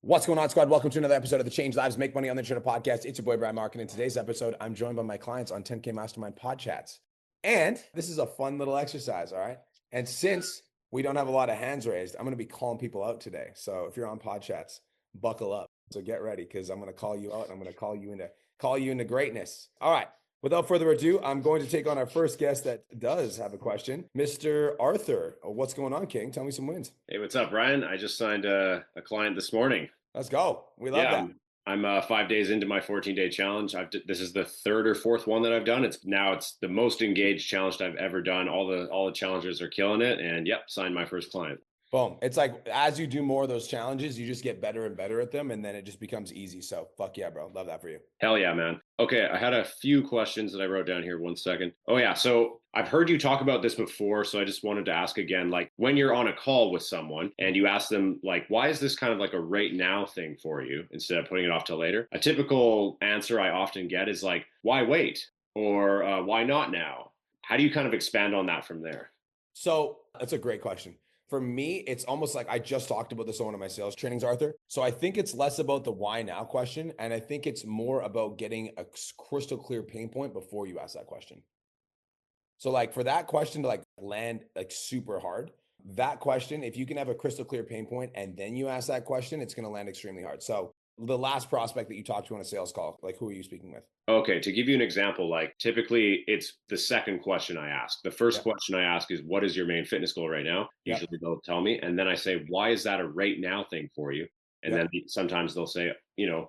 What's going on, squad? Welcome to another episode of the Change Lives, Make Money on the Internet podcast. It's your boy, Brian Mark. And in today's episode, I'm joined by my clients on 10K Mastermind Pod Chats. And this is a fun little exercise, all right? And since we don't have a lot of hands raised, I'm going to be calling people out today. So if you're on Pod Chats, buckle up. So get ready because I'm going to call you out and I'm going to call you into greatness. All right. Without further ado, I'm going to take on our first guest that does have a question. Mr. Arthur, what's going on, King? Tell me some wins. Hey, what's up, Brian? I just signed a client this morning. Let's go. We love that. I'm 5 days into my 14-day challenge. This is the third or fourth one that I've done. It's the most engaged challenge I've ever done. All the challengers are killing it, and yep, signed my first client. Boom. It's like as you do more of those challenges, you just get better and better at them, and then it just becomes easy. So fuck yeah, bro. Love that for you. Hell yeah, man. Okay, I had a few questions that I wrote down here. 1 second. Oh yeah, so I've heard you talk about this before, so I just wanted to ask again, like when you're on a call with someone and you ask them, like, why is this kind of like a right now thing for you instead of putting it off till later? A typical answer I often get is like, why wait? Or why not now? How do you kind of expand on that from there? So that's a great question. For me, it's almost like I just talked about this on one of my sales trainings, Arthur. So I think it's less about the why now question. And I think it's more about getting a crystal clear pain point before you ask that question. So like for that question to like land like super hard, that question, if you can have a crystal clear pain point and then you ask that question, it's going to land extremely hard. So the last prospect that you talked to on a sales call, like who are you speaking with? Okay, to give you an example, like typically it's the second question I ask. The first question I ask is, what is your main fitness goal right now? Usually they'll tell me. And then I say, why is that a right now thing for you? And then sometimes they'll say,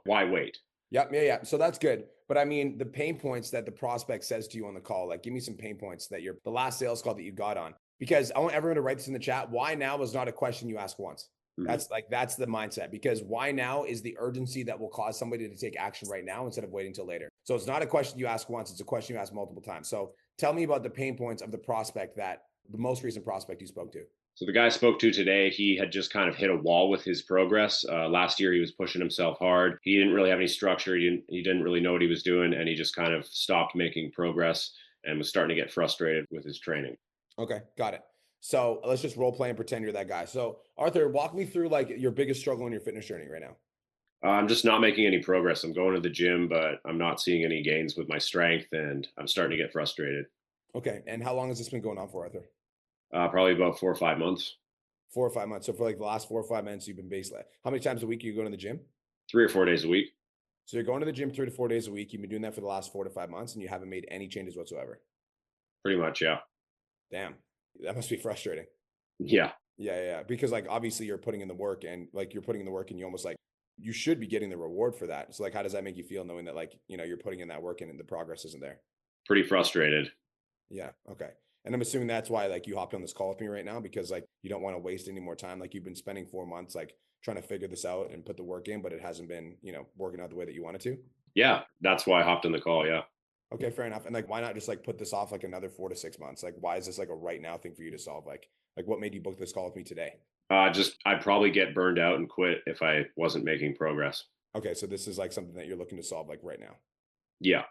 why wait? Yeah. So that's good. But I mean, the pain points that the prospect says to you on the call, like give me some pain points that the last sales call that you got on, because I want everyone to write this in the chat. Why now is not a question you ask once. That's the mindset, because why now is the urgency that will cause somebody to take action right now instead of waiting till later. So it's not a question you ask once, it's a question you ask multiple times. So tell me about the pain points of the prospect, that the most recent prospect you spoke to. So the guy I spoke to today, he had just kind of hit a wall with his progress. Last year, he was pushing himself hard. He didn't really have any structure. He didn't really know what he was doing, and he just kind of stopped making progress and was starting to get frustrated with his training. Okay, got it. So let's just role play and pretend you're that guy. So Arthur, walk me through like your biggest struggle in your fitness journey right now. I'm just not making any progress. I'm going to the gym, but I'm not seeing any gains with my strength, and I'm starting to get frustrated. Okay, and how long has this been going on for, Arthur? Probably about 4 or 5 months. 4 or 5 months. So for like the last 4 or 5 months, you've been basically, how many times a week are you going to the gym? 3 or 4 days a week. So you're going to the gym 3 to 4 days a week. You've been doing that for the last 4 to 5 months, and you haven't made any changes whatsoever. Pretty much, yeah. Damn, that must be frustrating. Yeah. Yeah. Because like obviously you're putting in the work, and like you're putting in the work, and you almost like you should be getting the reward for that. So like, how does that make you feel knowing that like you're putting in that work and the progress isn't there? Pretty frustrated. Yeah. Okay. And I'm assuming that's why like you hopped on this call with me right now, because like you don't want to waste any more time. Like you've been spending 4 months like trying to figure this out and put the work in, but it hasn't been, working out the way that you wanted to. Yeah, that's why I hopped on the call. Yeah. Okay, fair enough. And like, why not just like put this off like another 4 to 6 months? Like, why is this like a right now thing for you to solve? Like what made you book this call with me today? I'd probably get burned out and quit if I wasn't making progress. Okay, so this is like something that you're looking to solve like right now. Yeah.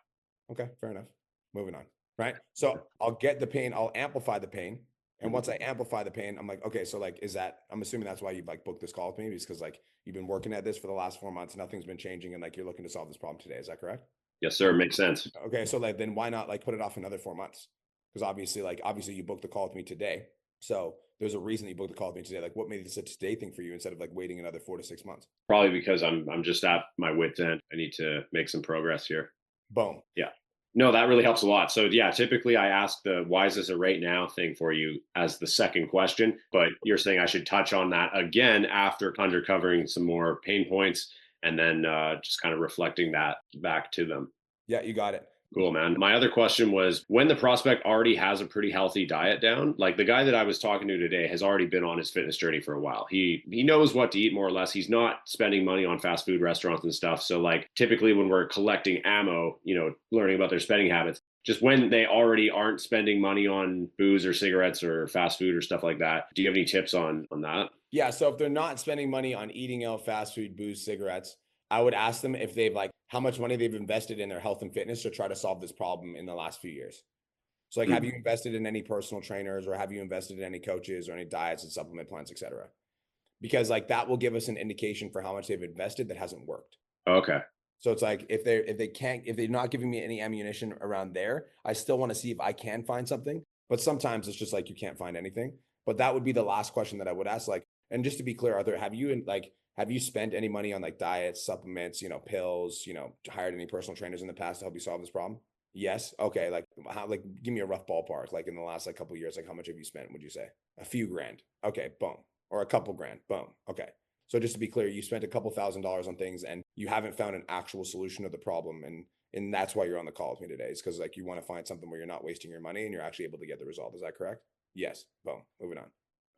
Okay, fair enough. Moving on. Right. So I'll get the pain, I'll amplify the pain. And once I amplify the pain, I'm like, okay, so like, I'm assuming that's why you like booked this call with me, because like you've been working at this for the last 4 months, nothing's been changing, and like you're looking to solve this problem today. Is that correct? Yes, sir. Makes sense. Okay, so like then why not like put it off another 4 months? Because obviously you booked the call with me today. So there's a reason you booked the call with me today. Like what made this a today thing for you instead of like waiting another 4 to 6 months? Probably because I'm just at my wit's end. I need to make some progress here. Boom. Yeah. No, that really helps a lot. So yeah, typically I ask the why is this a right now thing for you as the second question, but you're saying I should touch on that again after uncovering some more pain points and then just kind of reflecting that back to them. Yeah, you got it. Cool, man. My other question was, when the prospect already has a pretty healthy diet down, like the guy that I was talking to today has already been on his fitness journey for a while. He knows what to eat more or less. He's not spending money on fast food restaurants and stuff. So like typically when we're collecting ammo, learning about their spending habits, just when they already aren't spending money on booze or cigarettes or fast food or stuff like that, do you have any tips on that? Yeah, so if they're not spending money on eating out, fast food, booze, cigarettes, I would ask them if they've like how much money they've invested in their health and fitness to try to solve this problem in the last few years. So like, have you invested in any personal trainers, or have you invested in any coaches or any diets and supplement plans, etc.? because like that will give us an indication for how much they've invested that hasn't worked. Okay. So it's like if they're not giving me any ammunition around there, I still want to see if I can find something. But sometimes it's just like you can't find anything. But that would be the last question that I would ask. Like, and just to be clear, Arthur, have you spent any money on like diets, supplements, pills, hired any personal trainers in the past to help you solve this problem? Yes. Okay. Like how, like give me a rough ballpark. Like in the last like couple of years, like how much have you spent? Would you say a few grand? Okay. Boom. Or a couple grand. Boom. Okay. So just to be clear, you spent a couple $1,000s on things and you haven't found an actual solution to the problem. And that's why you're on the call with me today. It's because like you want to find something where you're not wasting your money and you're actually able to get the result. Is that correct? Yes. Boom. Moving on.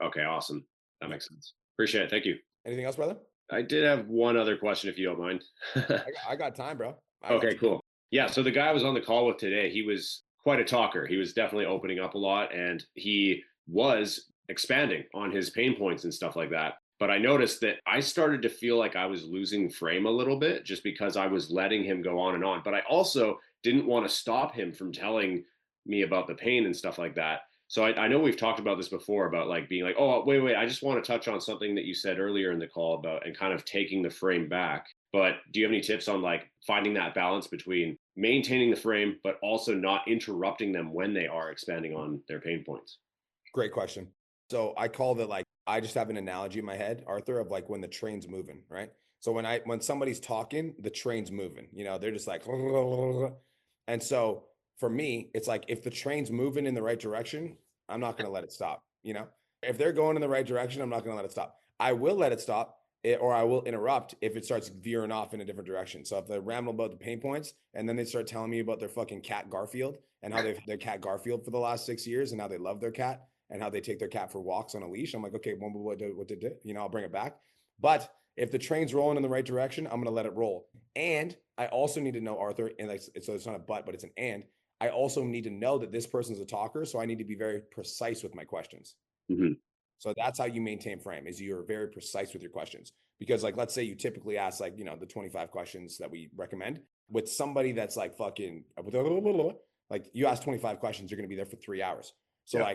Okay. Awesome. That makes sense. Appreciate it. Thank you. Anything else, brother? I did have one other question, if you don't mind. I got time, bro. Okay, cool. Yeah. So the guy I was on the call with today, he was quite a talker. He was definitely opening up a lot and he was expanding on his pain points and stuff like that. But I noticed that I started to feel like I was losing frame a little bit just because I was letting him go on and on. But I also didn't want to stop him from telling me about the pain and stuff like that. So I know we've talked about this before about like being like, oh, wait, I just want to touch on something that you said earlier in the call about and kind of taking the frame back. But do you have any tips on like finding that balance between maintaining the frame, but also not interrupting them when they are expanding on their pain points? Great question. So I call that like, I just have an analogy in my head, Arthur, of like when the train's moving, right? So when somebody's talking, the train's moving, they're just like, and so for me, it's like if the train's moving in the right direction, I'm not going to let it stop. If they're going in the right direction, I'm not going to let it stop. I will let it stop or I will interrupt if it starts veering off in a different direction. So if they ramble about the pain points and then they start telling me about their fucking cat Garfield and how they've had their cat Garfield for the last 6 years and how they love their cat and how they take their cat for walks on a leash, I'm like, okay, well, what did it? I'll bring it back. But if the train's rolling in the right direction, I'm going to let it roll. And I also need to know, Arthur, and like, so it's not a but it's an and. I also need to know that this person's a talker, so I need to be very precise with my questions. Mm-hmm. So that's how you maintain frame, is you're very precise with your questions. Because like, let's say you typically ask like, the 25 questions that we recommend with somebody that's like fucking, like you ask 25 questions, you're going to be there for 3 hours. So Yeah.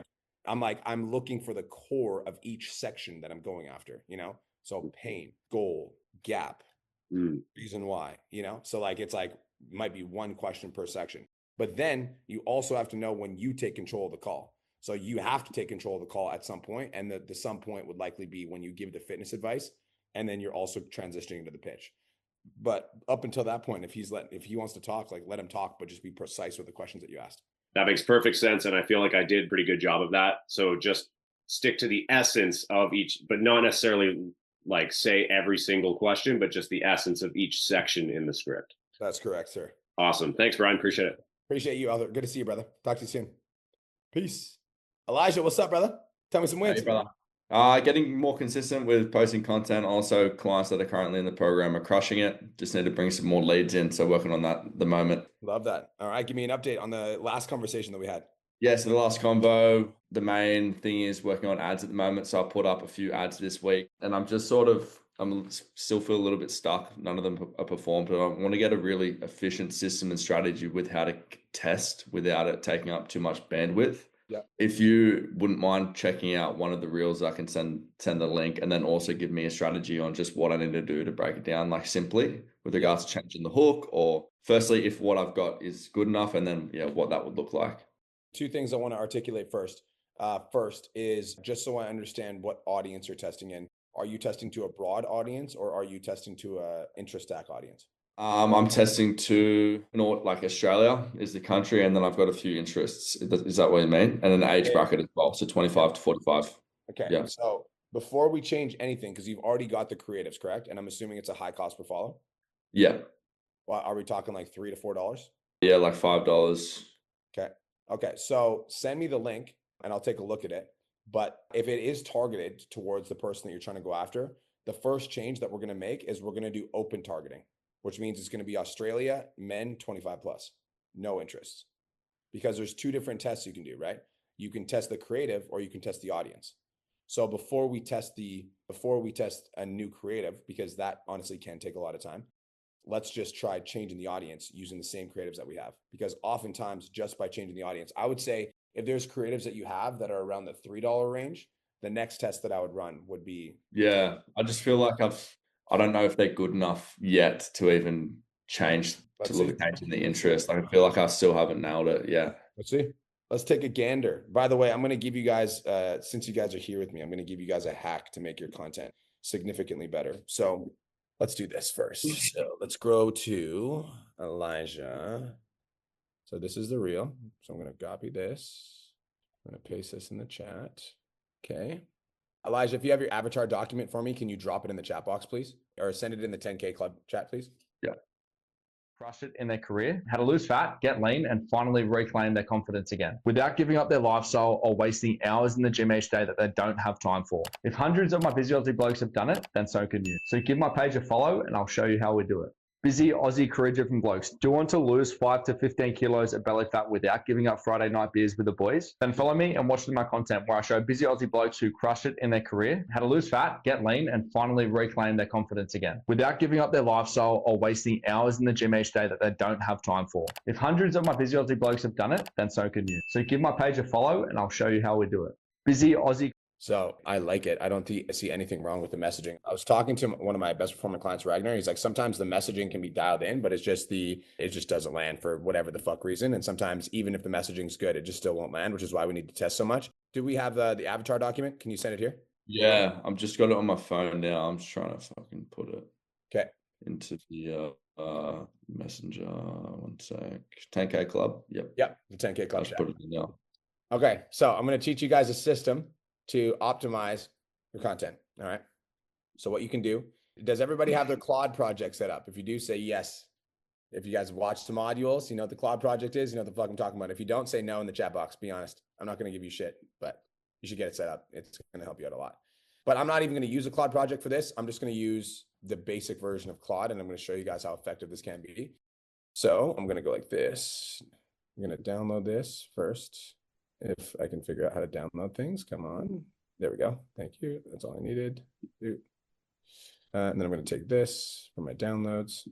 I'm looking for the core of each section that I'm going after, So pain, goal, gap, reason why, So like, it's like, might be one question per section. But then you also have to know when you take control of the call. So you have to take control of the call at some point, and the some point would likely be when you give the fitness advice, and then you're also transitioning to the pitch. But up until that point, if he wants to talk, like let him talk, but just be precise with the questions that you asked. That makes perfect sense, and I feel like I did a pretty good job of that. So just stick to the essence of each, but not necessarily like say every single question, but just the essence of each section in the script. That's correct, sir. Awesome. Thanks, Brian. Appreciate it. Appreciate you, Arthur. Good to see you, brother. Talk to you soon. Peace. Elijah, what's up, brother? Tell me some wins. Hey, brother. Getting more consistent with posting content. Also, clients that are currently in the program are crushing it. Just need to bring some more leads in. So working on that at the moment. Love that. All right. Give me an update on the last conversation that we had. Yeah, so the last convo, the main thing is working on ads at the moment. So I put up a few ads this week and I'm still feel a little bit stuck. None of them are performed, but I want to get a really efficient system and strategy with how to test without it taking up too much bandwidth. Yeah. If you wouldn't mind checking out one of the reels, I can send the link and then also give me a strategy on just what I need to do to break it down, like simply with regards to changing the hook, or firstly, if what I've got is good enough, and then what that would look like. Two things I want to articulate first. First is just so I understand what audience you're testing in. Are you testing to a broad audience or are you testing to a interest stack audience? I'm testing to like Australia is the country, and then I've got a few interests. Is that what you mean? And an age bracket as well, so 25 to 45. Okay. Yeah. So before we change anything, because you've already got the creatives, correct? And I'm assuming it's a high cost per follow. Yeah. Well, are we talking like $3 to $4? Yeah, like $5. Okay. Okay. So send me the link and I'll take a look at it. But if it is targeted towards the person that you're trying to go after, the first change that we're going to make is we're going to do open targeting, which means it's going to be Australia, men 25 plus, no interests. Because there's two different tests you can do, right? You can test the creative or you can test the audience. So before we test a new creative, because that honestly can take a lot of time, let's just try changing the audience using the same creatives that we have. Because oftentimes just by changing the audience, I would say if there's creatives that you have that are around the $3 range, the next test that I would run would be. Yeah, I just feel like I don't know if they're good enough yet to even change Let's to look see. at changing the interest. Like, I feel like I still haven't nailed it. Yeah. Let's see. Let's take a gander. By the way, I'm going to give you guys, since you guys are here with me, I'm going to give you guys a hack to make your content significantly better. So let's do this first. So let's go to Elijah. So this is the reel. So I'm going to copy this. I'm going to paste this in the chat. Okay. Elijah, if you have your avatar document for me, can you drop it in the chat box, please? Or send it in the 10K Club chat, please? Yeah. Crush it in their career, how to lose fat, get lean, and finally reclaim their confidence again without giving up their lifestyle or wasting hours in the gym each day that they don't have time for. If hundreds of my Busy blokes have done it, then so can you. So give my page a follow and I'll show you how we do it. Busy Aussie career-driven blokes. Do you want to lose 5 to 15 kilos of belly fat without giving up Friday night beers with the boys? Then follow me and watch my content where I show busy Aussie blokes who crush it in their career, how to lose fat, get lean, and finally reclaim their confidence again without giving up their lifestyle or wasting hours in the gym each day that they don't have time for. If hundreds of my busy Aussie blokes have done it, then so can you. So give my page a follow and I'll show you how we do it. Busy Aussie. So I like it. I don't see anything wrong with the messaging. I was talking to one of my best performing clients, Ragnar. He's like, sometimes the messaging can be dialed in, but it just doesn't land for whatever the fuck reason. And sometimes even if the messaging's good, it just still won't land, which is why we need to test so much. Do we have the avatar document? Can you send it here? Yeah, I'm just got it on my phone now. I'm just trying to fucking put it Okay. into the messenger. 1 sec. 10K Club. Yep. Yep. The 10K Club Just chat. put it in now. Okay. So I'm going to teach you guys a system to optimize your content. All right. So what you can do, does everybody have their Claude project set up? If you do, say yes. If you guys watched the modules, you know what the Claude project is, you know what the fuck I'm talking about. If you don't, say no in the chat box. Be honest. I'm not going to give you shit, but you should get it set up. It's going to help you out a lot. But I'm not even going to use a Claude project for this. I'm just going to use the basic version of Claude, and I'm going to show you guys how effective this can be. So I'm going to go like this. I'm going to download this first. If I can figure out how to download things, come on. There we go. Thank you. That's all I needed. And then I'm going to take this for my downloads.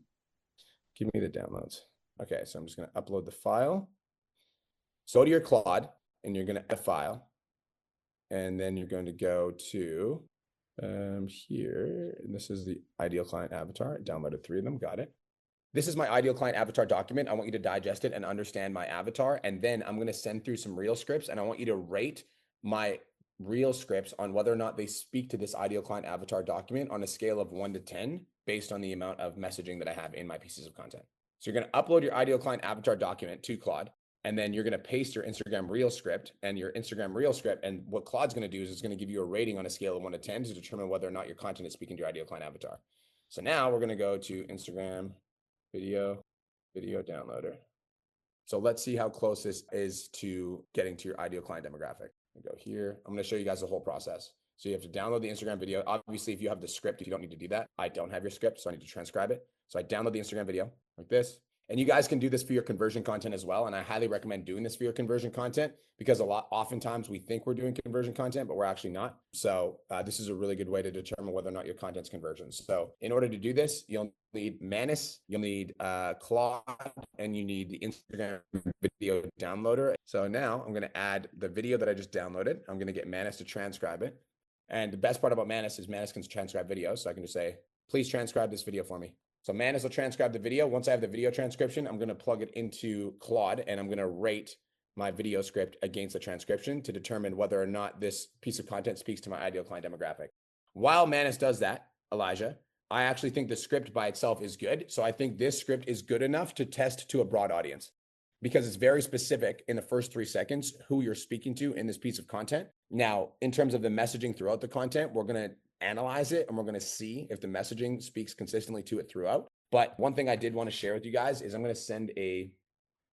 Give me the downloads. Okay, so I'm just going to upload the file. So to your Claude, and you're going to add a file. And then you're going to go to here. And this is the ideal client avatar. I downloaded 3 of them. Got it. This is my ideal client avatar document. I want you to digest it and understand my avatar. And then I'm going to send through some reel scripts, and I want you to rate my reel scripts on whether or not they speak to this ideal client avatar document on a scale of 1 to 10 based on the amount of messaging that I have in my pieces of content. So you're going to upload your ideal client avatar document to Claude, and then you're going to paste your Instagram reel script and your Instagram reel script. And what Claude's going to do is it's going to give you a rating on a scale of 1 to 10 to determine whether or not your content is speaking to your ideal client avatar. So now we're going to go to Instagram video downloader. So let's see how close this is to getting to your ideal client demographic. I go here. I'm going to show you guys the whole process. So you have to download the Instagram video. Obviously, if you have the script, you don't need to do that. I don't have your script, so I need to transcribe it. So I download the Instagram video like this. And you guys can do this for your conversion content as well. And I highly recommend doing this for your conversion content because oftentimes we think we're doing conversion content, but we're actually not. So this is a really good way to determine whether or not your content's conversions. So in order to do this, you'll need Manus, you'll need Claude, and you need the Instagram video downloader. So now I'm going to add the video that I just downloaded. I'm going to get Manus to transcribe it. And the best part about Manus is Manus can transcribe videos. So I can just say, please transcribe this video for me. So Manus will transcribe the video. Once I have the video transcription, I'm going to plug it into Claude, and I'm going to rate my video script against the transcription to determine whether or not this piece of content speaks to my ideal client demographic. While Manus does that, Elijah, I actually think the script by itself is good. So I think this script is good enough to test to a broad audience because it's very specific in the first 3 seconds who you're speaking to in this piece of content. Now, in terms of the messaging throughout the content, we're going to analyze it and we're going to see if the messaging speaks consistently to it throughout. But one thing I did want to share with you guys is I'm going to send a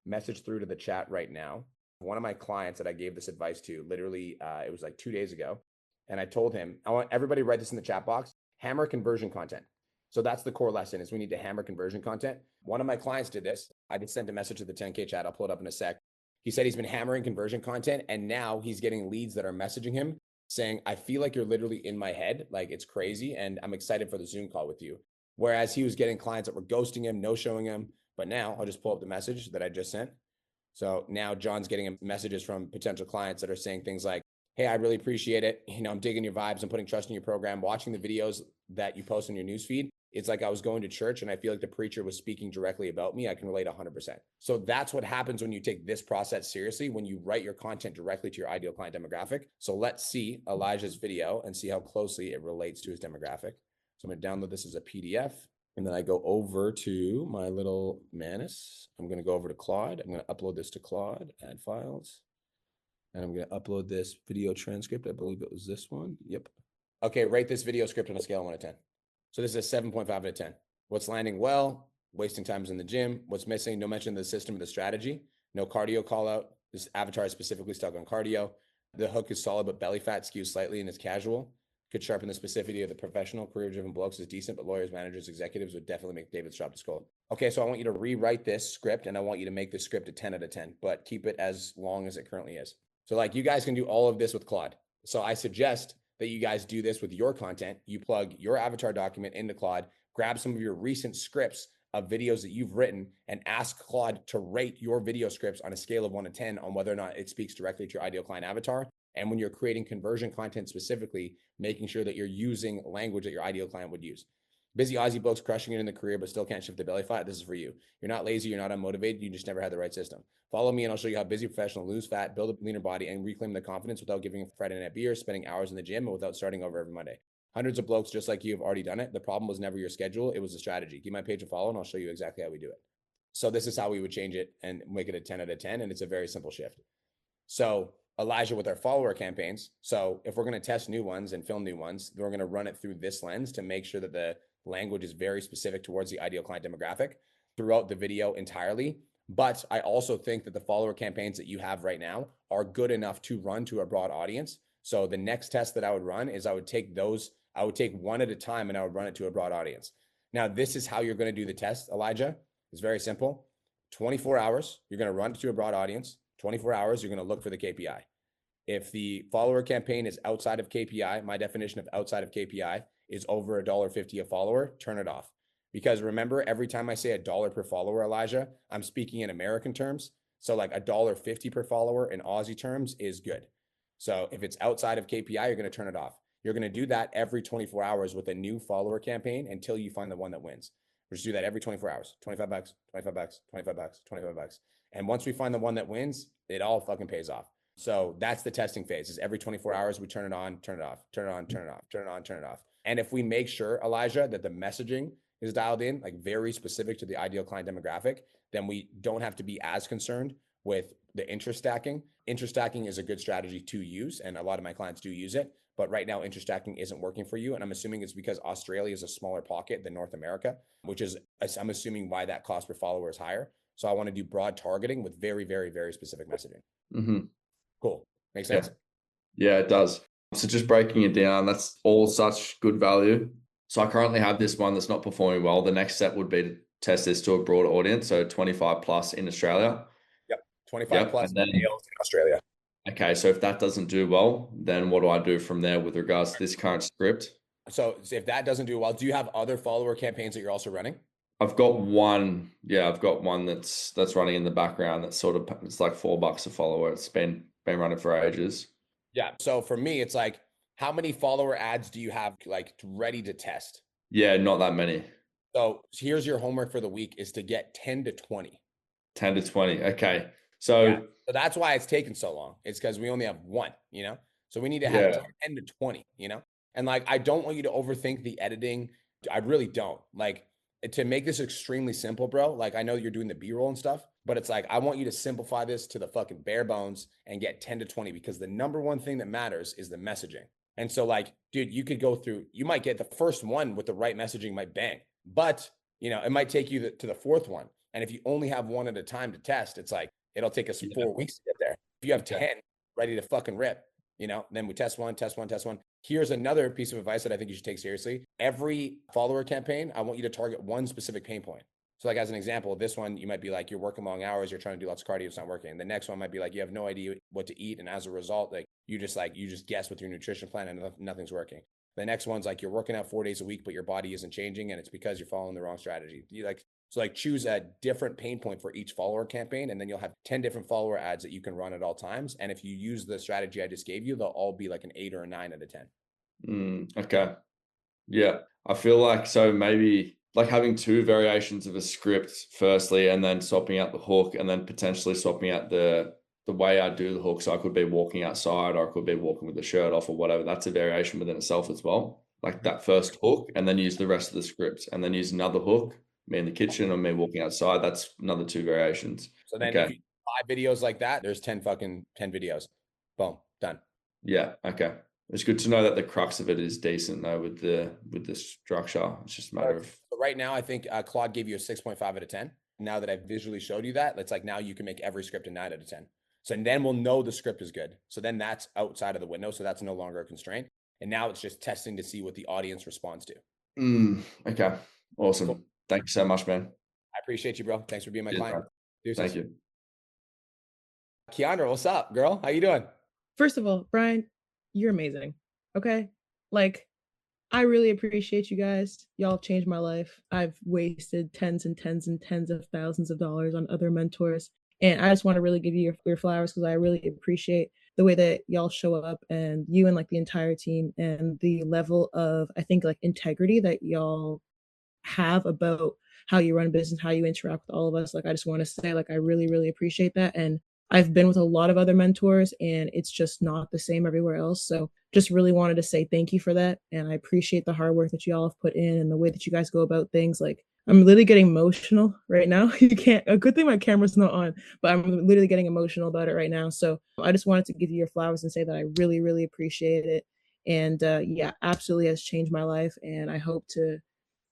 message through to the chat right now. One of my clients that I gave this advice to, literally, it was like 2 days ago. And I told him, I want everybody to write this in the chat box, hammer conversion content. So that's the core lesson is we need to hammer conversion content. One of my clients did this. I just sent a message to the 10K chat. I'll pull it up in a sec. He said he's been hammering conversion content and now he's getting leads that are messaging him saying, I feel like you're literally in my head. Like it's crazy. And I'm excited for the Zoom call with you. Whereas he was getting clients that were ghosting him, no showing him. But now I'll just pull up the message that I just sent. So now John's getting messages from potential clients that are saying things like, hey, I really appreciate it. I'm digging your vibes. I'm putting trust in your program. Watching the videos that you post on your newsfeed, it's like I was going to church and I feel like the preacher was speaking directly about me. I can relate 100%. So that's what happens when you take this process seriously, when you write your content directly to your ideal client demographic. So let's see Elijah's video and see how closely it relates to his demographic. So I'm going to download this as a PDF. And then I go over to my little Manus. I'm going to go over to Claude. I'm going to upload this to Claude, add files. And I'm going to upload this video transcript. I believe it was this one. Yep. Okay, rate this video script on a scale of 1 to 10. So this is a 7.5 out of 10. What's landing well? Wasting times in the gym. What's missing? No mention of the system or the strategy. No cardio call out. This avatar is specifically stuck on cardio. The hook is solid, but belly fat skews slightly and is casual. Could sharpen the specificity of the professional. Career-driven blokes is decent, but lawyers, managers, executives would definitely make David's job to scroll. Okay, so I want you to rewrite this script, and I want you to make this script a 10 out of 10, but keep it as long as it currently is. So like you guys can do all of this with Claude. So I suggest that you guys do this with your content. You plug your avatar document into Claude, grab some of your recent scripts of videos that you've written and ask Claude to rate your video scripts on a scale of 1 to 10 on whether or not it speaks directly to your ideal client avatar. And when you're creating conversion content specifically, making sure that you're using language that your ideal client would use. Busy Aussie blokes crushing it in the career, but still can't shift the belly fat. This is for you. You're not lazy. You're not unmotivated. You just never had the right system. Follow me and I'll show you how busy professional lose fat, build a leaner body, and reclaim the confidence without giving a Friday night beer, spending hours in the gym, and without starting over every Monday. Hundreds of blokes just like you have already done it. The problem was never your schedule. It was the strategy. Give my page a follow and I'll show you exactly how we do it. So this is how we would change it and make it a 10 out of 10. And it's a very simple shift. So Elijah, with our follower campaigns. So if we're going to test new ones and film new ones, we're going to run it through this lens to make sure that the language is very specific towards the ideal client demographic throughout the video entirely. But I also think that the follower campaigns that you have right now are good enough to run to a broad audience. So the next test that I would run is I would take one at a time and I would run it to a broad audience. Now, this is how you're going to do the test, Elijah. It's very simple. 24 hours, you're going to run it to a broad audience. 24 hours, you're going to look for the KPI. If the follower campaign is outside of KPI, my definition of outside of KPI is over $1.50 a follower, turn it off. Because remember, every time I say $1 per follower, Elijah, I'm speaking in American terms. So like $1.50 per follower in Aussie terms is good. So if it's outside of KPI, you're going to turn it off. You're going to do that every 24 hours with a new follower campaign until you find the one that wins. We'll just do that every 24 hours, 25 bucks, 25 bucks, 25 bucks, 25 bucks. And once we find the one that wins, it all fucking pays off. So that's the testing phase, is every 24 hours, we turn it on, turn it off, turn it on, turn it off, turn it on, turn it off. And if we make sure, Elijah, that the messaging is dialed in, like very specific to the ideal client demographic, then we don't have to be as concerned with the interest stacking. Interest stacking is a good strategy to use, and a lot of my clients do use it. But right now, interest stacking isn't working for you. And I'm assuming it's because Australia is a smaller pocket than North America, which is, I'm assuming, why that cost per follower is higher. So I want to do broad targeting with very, very, very specific messaging. Mm-hmm. Cool. Makes sense? Yeah, it does. So just breaking it down, that's all such good value. So I currently have this one that's not performing well. The next step would be to test this to a broad audience, so 25 plus in Australia. Yep, 25 plus males in Australia. Okay, so if that doesn't do well, then what do I do from there with regards to this current script? So if that doesn't do well, do you have other follower campaigns that you're also running? I've got one. Yeah, I've got one that's running in the background. That's sort of, it's like $4 a follower. It's been running for ages. Yeah. So for me, it's like, how many follower ads do you have like ready to test? Yeah, not that many. So here's your homework for the week, is to get 10 to 20. 10 to 20. Okay. So that's why it's taken so long. It's because we only have one, so we need to have 10 to 20, and like, I don't want you to overthink the editing. I really don't. Like, to make this extremely simple, bro. Like, I know you're doing the B-roll and stuff, but it's like, I want you to simplify this to the fucking bare bones and get 10 to 20, because the number one thing that matters is the messaging. And so like, dude, you could go through, you might get the first one with the right messaging might bang, but it might take you to the fourth one. And if you only have one at a time to test, it's like, it'll take us 4 weeks to get there. If you have 10 ready to fucking rip, then we test one. Here's another piece of advice that I think you should take seriously. Every follower campaign, I want you to target one specific pain point. So like, as an example, this one, you might be like, you're working long hours, you're trying to do lots of cardio, it's not working. The next one might be like, you have no idea what to eat. And as a result, like, you just guess with your nutrition plan and nothing's working. The next one's like, you're working out 4 days a week, but your body isn't changing. And it's because you're following the wrong strategy. So like choose a different pain point for each follower campaign, and then you'll have 10 different follower ads that you can run at all times. And if you use the strategy I just gave you, they'll all be like an 8 or a 9 out of 10. Okay. Yeah. I feel like so maybe like having two variations of a script firstly, and then swapping out the hook, and then potentially swapping out the way I do the hook. So I could be walking outside, or I could be walking with the shirt off or whatever. That's a variation within itself as well. Like that first hook, and then use the rest of the script, and then use another hook, me in the kitchen or me walking outside. That's another two variations. So then if you 5 videos like that, there's 10 videos. Boom, done. Yeah. Okay. It's good to know that the crux of it is decent though with the structure. It's just a matter of. So right now, I think Claude gave you a 6.5 out of 10. Now that I've visually showed you that, it's like now you can make every script a 9 out of 10. So then we'll know the script is good. So then that's outside of the window. So that's no longer a constraint. And now it's just testing to see what the audience responds to. Okay. Awesome. Cool. Thank you so much, man. I appreciate you, bro. Thanks for being my client. Thank you. Keandra, what's up, girl? How you doing? First of all, Brian, you're amazing. Okay? Like, I really appreciate you guys. Y'all changed my life. I've wasted tens and tens and tens of thousands of dollars on other mentors. And I just want to really give you your flowers because I really appreciate the way that y'all show up, and you and like the entire team, and the level of, I think, like integrity that y'all have about how you run a business, how you interact with all of us. Like, I just want to say, like, I really, really appreciate that. And I've been with a lot of other mentors, and it's just not the same everywhere else. So just really wanted to say thank you for that. And I appreciate the hard work that you all have put in and the way that you guys go about things. Like, I'm literally getting emotional right now. You can't, a good thing my camera's not on, but I'm literally getting emotional about it right now. So I just wanted to give you your flowers and say that I really, really appreciate it. And yeah, absolutely has changed my life. And I hope to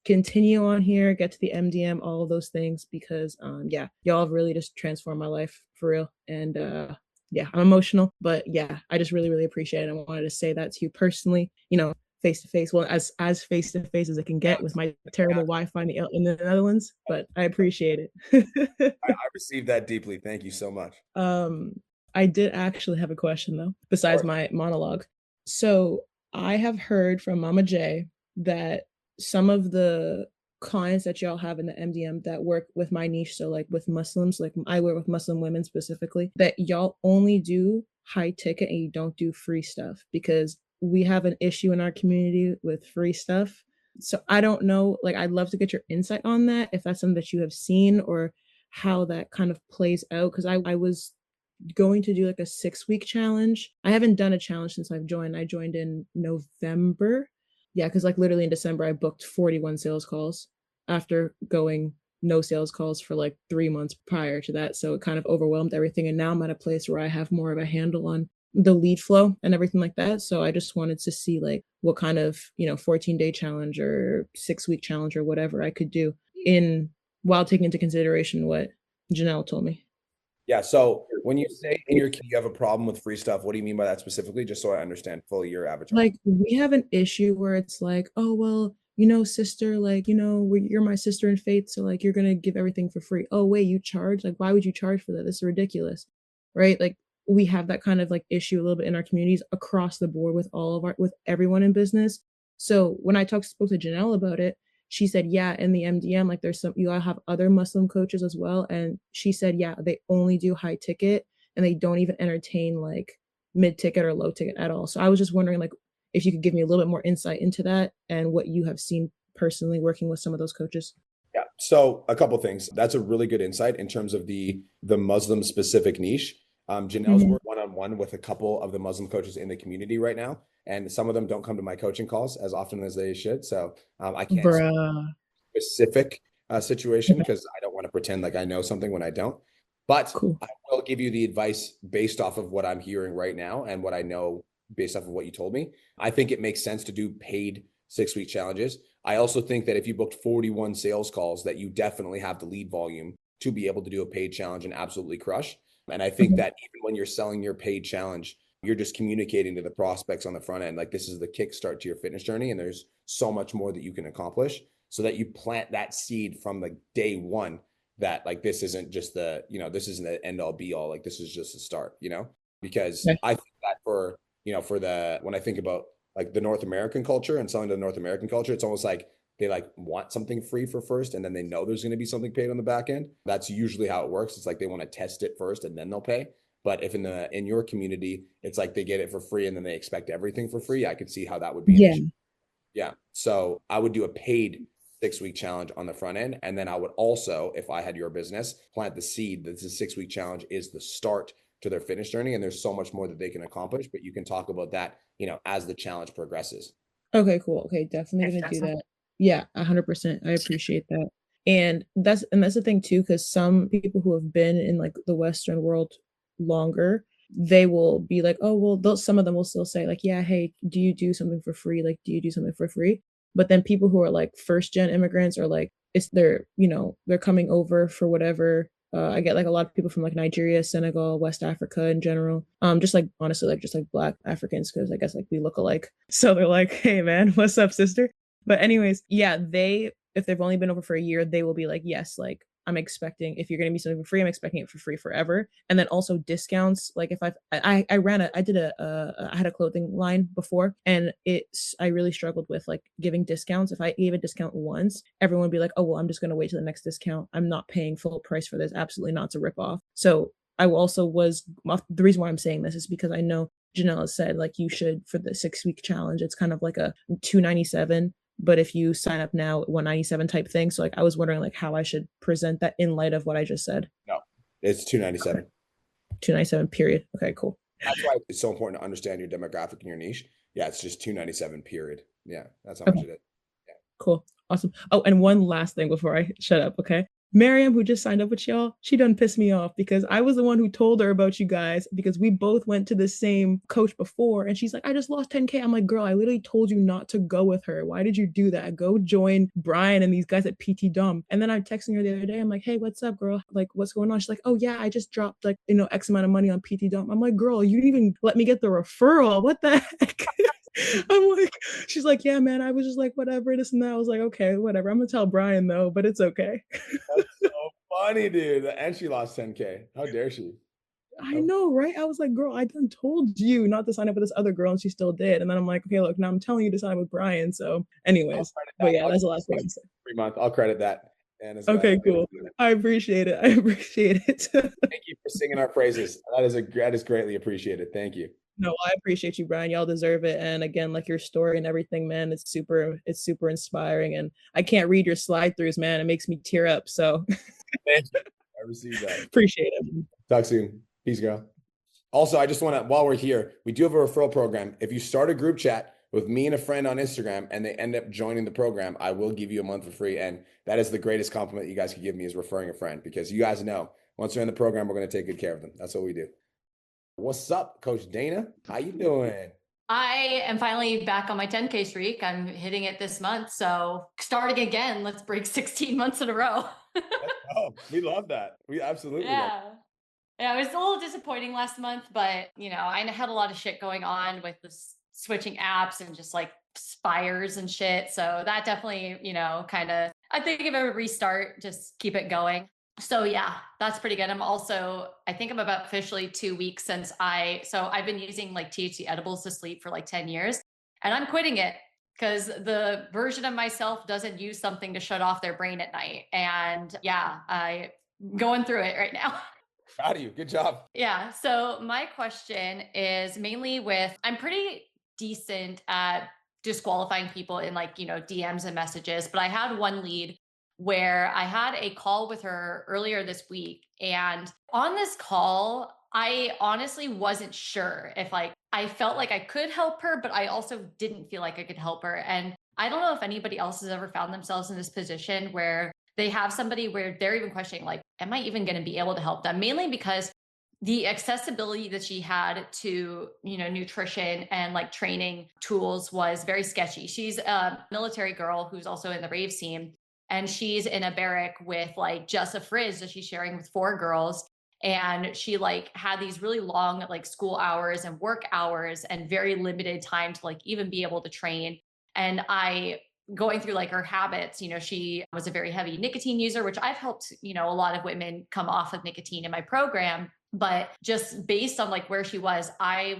continue on here, get to the MDM, all of those things, because yeah, y'all have really just transformed my life for real. And yeah, I'm emotional, but yeah, I just really, really appreciate it. I wanted to say that to you personally, you know, face to face, well, as face to face as I can get with my terrible Wi-Fi in the Netherlands, but I appreciate it. I received that deeply. Thank you so much. I did actually have a question though, besides my monologue. So I have heard from Mama J that some of the clients that y'all have in the MDM that work with my niche, so like with Muslims, like I work with Muslim women specifically, that y'all only do high ticket and you don't do free stuff, because we have an issue in our community with free stuff. So I don't know, like I'd love to get your insight on that, if that's something that you have seen or how that kind of plays out, because I was going to do like a 6-week challenge. I haven't done a challenge since I've joined. I joined in November. Yeah, because like literally in December, I booked 41 sales calls after going no sales calls for like 3 months prior to that. So it kind of overwhelmed everything. And now I'm at a place where I have more of a handle on the lead flow and everything like that. So I just wanted to see like what kind of, 14-day challenge or 6-week challenge or whatever I could do while taking into consideration what Janelle told me. Yeah. So when you say in your you have a problem with free stuff, what do you mean by that specifically? Just so I understand fully your avatar. Like we have an issue where it's like, oh, well, sister, like, you're my sister in faith. So like, you're going to give everything for free. Oh, wait, you charge? Like, why would you charge for that? This is ridiculous. Right. Like we have that kind of like issue a little bit in our communities across the board with everyone in business. So when I spoke to Janelle about it, she said, yeah, in the MDM, like you all have other Muslim coaches as well. And she said, yeah, they only do high ticket and they don't even entertain like mid ticket or low ticket at all. So I was just wondering like if you could give me a little bit more insight into that and what you have seen personally working with some of those coaches. Yeah. So a couple things. That's a really good insight in terms of the Muslim specific niche. Janelle's work one-on-one with a couple of the Muslim coaches in the community right now. And some of them don't come to my coaching calls as often as they should. So I can't say specific situation because I don't want to pretend like I know something when I don't. But cool. I will give you the advice based off of what I'm hearing right now and what I know based off of what you told me. I think it makes sense to do paid 6-week challenges. I also think that if you booked 41 sales calls, that you definitely have the lead volume to be able to do a paid challenge and absolutely crush. And I think that even when you're selling your paid challenge, you're just communicating to the prospects on the front end, like this is the kickstart to your fitness journey. And there's so much more that you can accomplish so that you plant that seed from like day one that like, this isn't just this isn't the end all be all, like this is just a start, because I think that when I think about like the North American culture and selling to the North American culture, it's almost like they like want something free for first, and then they know there's going to be something paid on the back end. That's usually how it works. It's like they want to test it first and then they'll pay. But if in your community, it's like they get it for free and then they expect everything for free, I could see how that would be an Yeah. issue. Yeah. So I would do a paid 6-week challenge on the front end. And then I would also, if I had your business, plant the seed that this 6-week challenge is the start to their fitness journey. And there's so much more that they can accomplish, but you can talk about that, as the challenge progresses. Okay, cool. Okay, definitely gonna do that. Yeah, 100%. I appreciate that. And that's the thing too, because some people who have been in like the Western world longer, they will be like, oh, well, some of them will still say like, yeah, hey, do you do something for free? Like, do you do something for free? But then people who are like first gen immigrants or like they're coming over for whatever. I get like a lot of people from like Nigeria, Senegal, West Africa in general. Just like honestly, like just like Black Africans, because I guess like we look alike. So they're like, hey man, what's up, sister? But anyways, yeah, if they've only been over for a year, they will be like, yes, like I'm expecting if you're going to be something for free, I'm expecting it for free forever. And then also discounts. Like if I had a clothing line before, and I really struggled with like giving discounts. If I gave a discount once, everyone would be like, oh, well, I'm just going to wait to the next discount. I'm not paying full price for this. Absolutely not. It's a ripoff. So the reason why I'm saying this is because I know Janelle said like you should, for the 6-week challenge, it's kind of like a $297. But if you sign up now, 197 type thing. So like I was wondering like how I should present that in light of what I just said. No, it's 297. 297 period. Okay, cool. That's why it's so important to understand your demographic and your niche. Yeah, it's just 297 period. Yeah, that's how Okay. much it is. Cool. Awesome. Oh, and one last thing before I shut up, okay? Miriam, who just signed up with y'all, she done pissed me off because I was the one who told her about you guys because we both went to the same coach before. And she's like, I just lost 10K. I'm like, girl, I literally told you not to go with her. Why did you do that? Go join Brian and these guys at PT Dom. And then I'm texting her the other day. I'm like, hey, what's up, girl? Like, what's going on? She's like, oh yeah, I just dropped like, X amount of money on PT Dom. I'm like, girl, you didn't even let me get the referral. What the heck? I'm like, she's like, yeah, man, I was just like, whatever, this and that. I was like, okay, whatever. I'm gonna tell Brian though, but it's okay. That's so funny, dude. And she lost 10K. How dare she? I know, right? I was like, girl, I done told you not to sign up with this other girl, and she still did. And then I'm like, okay, look, now I'm telling you to sign up with Brian. So, anyways, but yeah, that's the last thing I'm saying. 3 month. I'll credit that. And Okay, cool. I appreciate it. Thank you for singing our praises. That is greatly appreciated. Thank you. No, I appreciate you, Brian. Y'all deserve it. And again, like your story and everything, man, it's super inspiring. And I can't read your slide throughs, man. It makes me tear up. So thank you. I received that. Appreciate it. Talk soon. Peace, girl. Also, I just want to, while we're here, we do have a referral program. If you start a group chat with me and a friend on Instagram and they end up joining the program, I will give you a month for free. And that is the greatest compliment you guys could give me, is referring a friend, because you guys know once they're in the program, we're going to take good care of them. That's what we do. What's up, Coach Dana? How you doing? I am finally back on my 10K streak. I'm hitting it this month. So starting again, let's break 16 months in a row. Oh, we love that. We absolutely love that. Yeah, it was a little disappointing last month, but I had a lot of shit going on with this switching apps and just like spires and shit. So that definitely, kind of, I think of a restart, just keep it going. So yeah, that's pretty good. I think I'm about officially 2 weeks since I've been using like THC edibles to sleep for like 10 years, and I'm quitting it because the version of myself doesn't use something to shut off their brain at night. And yeah, I'm going through it right now. Proud of you. Good job. Yeah. So my question is mainly I'm pretty decent at disqualifying people in like, DMs and messages, but I had one lead where I had a call with her earlier this week. And on this call, I honestly wasn't sure if I felt like I could help her, but I also didn't feel like I could help her. And I don't know if anybody else has ever found themselves in this position where they have somebody where they're even questioning, like, am I even going to be able to help them? Mainly because the accessibility that she had to, nutrition and like training tools was very sketchy. She's a military girl who's also in the Raves team. And she's in a barrack with like just a fridge that she's sharing with 4 girls. And she like had these really long like school hours and work hours and very limited time to like even be able to train. And going through like her habits, she was a very heavy nicotine user, which I've helped, a lot of women come off of nicotine in my program. But just based on like where she was, I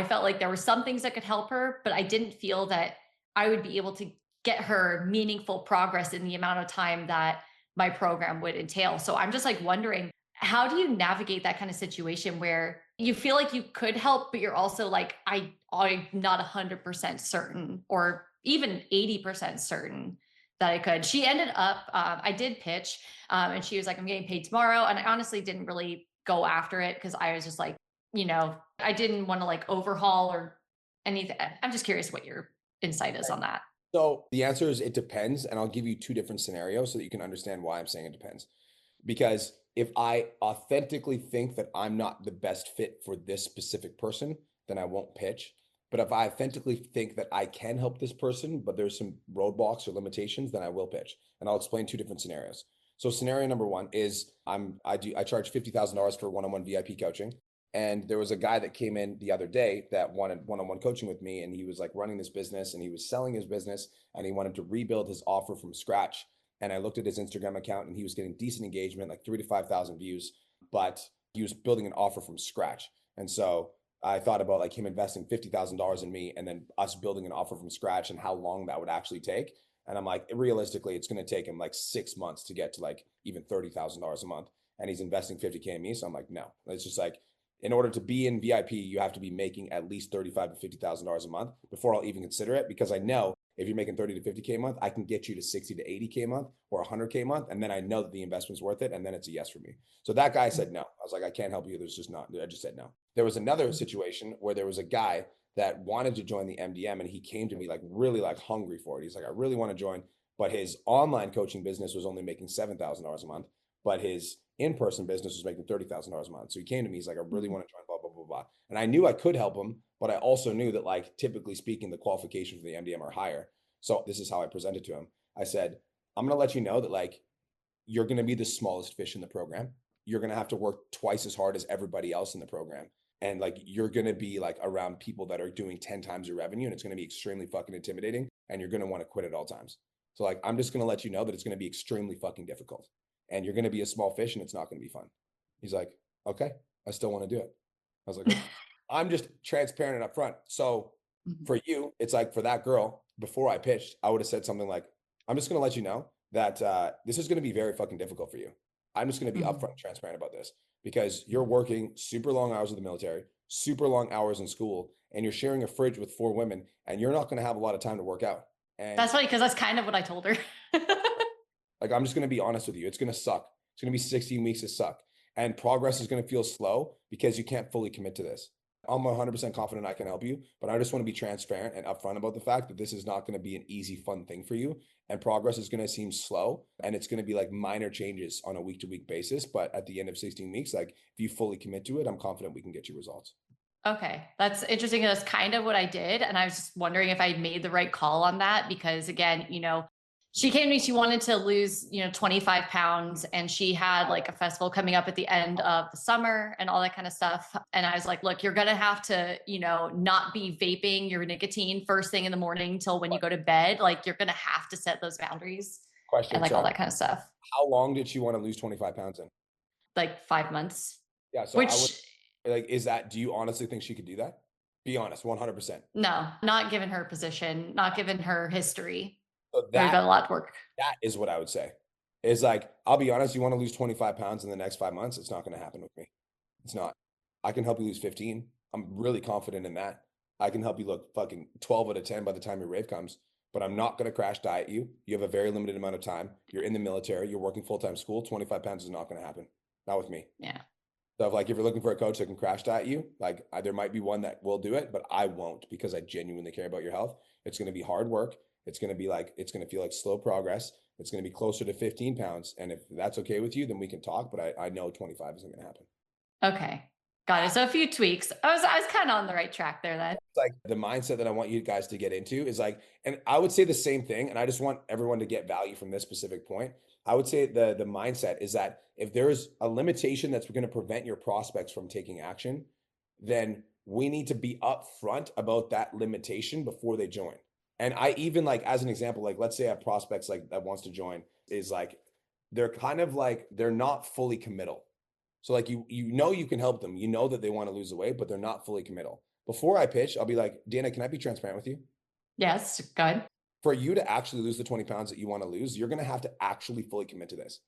felt like there were some things that could help her, but I didn't feel that I would be able to get her meaningful progress in the amount of time that my program would entail. So I'm just like wondering, how do you navigate that kind of situation where you feel like you could help, but you're also like, I'm not 100% certain or even 80% certain that I could. She ended up, I did pitch, and she was like, I'm getting paid tomorrow. And I honestly didn't really go after it because I was just like, I didn't want to like overhaul or anything. I'm just curious what your insight is on that. So the answer is it depends. And I'll give you two different scenarios so that you can understand why I'm saying it depends. Because if I authentically think that I'm not the best fit for this specific person, then I won't pitch. But if I authentically think that I can help this person, but there's some roadblocks or limitations, then I will pitch. And I'll explain two different scenarios. So scenario number one is I charge $50,000 for one-on-one VIP coaching. And there was a guy that came in the other day that wanted one-on-one coaching with me. And he was like running this business and he was selling his business and he wanted to rebuild his offer from scratch. And I looked at his Instagram account and he was getting decent engagement, like 3,000 to 5,000 views, but he was building an offer from scratch. And so I thought about like him investing $50,000 in me and then us building an offer from scratch and how long that would actually take. And I'm like, realistically, it's going to take him like 6 months to get to like even $30,000 a month. And he's investing 50K in me. So I'm like, no, it's just like, in order to be in VIP, you have to be making at least $35,000 to $50,000 a month before I'll even consider it, because I know if you're making 30 to 50K a month, I can get you to 60 to 80K a month or 100K a month. And then I know that the investment's worth it. And then it's a yes for me. So that guy said no. I was like, I can't help you. There's just not, I just said no. There was another situation where there was a guy that wanted to join the MDM and he came to me like really like hungry for it. He's like, I really want to join, but his online coaching business was only making $7,000 a month, but his in-person business was making $30,000 a month. So he came to me, he's like, I really want to join, blah, blah, blah, blah. And I knew I could help him, but I also knew that like, typically speaking, the qualifications for the MDM are higher. So this is how I presented to him. I said, I'm going to let you know that like, you're going to be the smallest fish in the program. You're going to have to work twice as hard as everybody else in the program. And like, you're going to be like around people that are doing 10 times your revenue. And it's going to be extremely fucking intimidating. And you're going to want to quit at all times. So like, I'm just going to let you know that it's going to be extremely fucking difficult. And you're going to be a small fish and it's not going to be fun. He's like, okay, I still want to do it. I was like, okay. I'm just transparent and upfront. So for you, it's like for that girl, before I pitched, I would have said something like, I'm just going to let you know that this is going to be very fucking difficult for you. I'm just going to be upfront and transparent about this because you're working super long hours with the military, super long hours in school, and you're sharing a fridge with 4 women and you're not going to have a lot of time to work out. And that's funny because that's kind of what I told her. like, I'm just going to be honest with you. It's going to suck. It's going to be 16 weeks to suck. And progress is going to feel slow because you can't fully commit to this. I'm 100% confident I can help you, but I just want to be transparent and upfront about the fact that this is not going to be an easy, fun thing for you. And progress is going to seem slow and it's going to be like minor changes on a week-to-week basis. But at the end of 16 weeks, like if you fully commit to it, I'm confident we can get you results. Okay, that's interesting. That's kind of what I did. And I was just wondering if I made the right call on that because again, she came to me, she wanted to lose, 25 pounds and she had like a festival coming up at the end of the summer and all that kind of stuff. And I was like, look, you're going to have to, not be vaping your nicotine first thing in the morning till when you go to bed. Like you're going to have to set those boundaries Question. and like all that kind of stuff. How long did she want to lose 25 pounds in? Like 5 months. Yeah. So do you honestly think she could do that? Be honest, 100%. No, not given her position, not given her history. So There's got a lot of work. That is what I would say. Is like, I'll be honest, you want to lose 25 pounds in the next 5 months, it's not going to happen with me. It's not. I can help you lose 15. I'm really confident in that. I can help you look fucking 12 out of 10 by the time your rave comes, but I'm not going to crash diet you. You have a very limited amount of time. You're in the military. You're working full-time school. 25 pounds is not going to happen. Not with me. Yeah. So if you're looking for a coach that can crash diet you, there might be one that will do it, but I won't because I genuinely care about your health. It's going to be hard work. It's going to feel like slow progress. It's going to be closer to 15 pounds. And if that's okay with you, then we can talk, but I know 25 isn't going to happen. Okay. Got it. So a few tweaks. I was kind of on the right track there then. It's like the mindset that I want you guys to get into is like, and I would say the same thing. And I just want everyone to get value from this specific point. I would say the mindset is that if there's a limitation that's going to prevent your prospects from taking action, then we need to be upfront about that limitation before they join. And I even like, as an example, like, let's say I have prospects like that wants to join is like, they're kind of like, they're not fully committal. So like, you can help them, that they want to lose the weight, but they're not fully committal. Before I pitch, I'll be like, Dana, can I be transparent with you? Yes. Go ahead. for you to actually lose the 20 pounds that you want to lose, you're going to have to actually fully commit to this.